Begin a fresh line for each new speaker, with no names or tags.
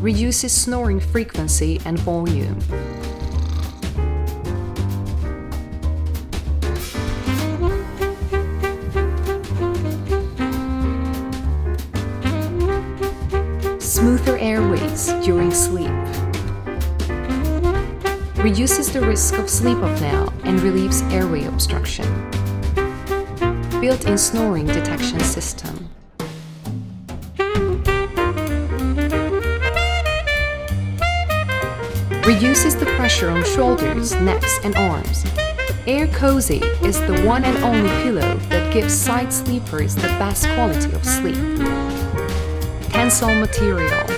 reduces snoring frequency and volume. Smoother airways during sleep. Reduces the risk of sleep apnea and relieves airway obstruction. Built-in snoring detection system. Reduces the pressure on shoulders, necks, and arms. AirCozy is the one and only pillow that gives side sleepers the best quality of sleep. TENCEL material.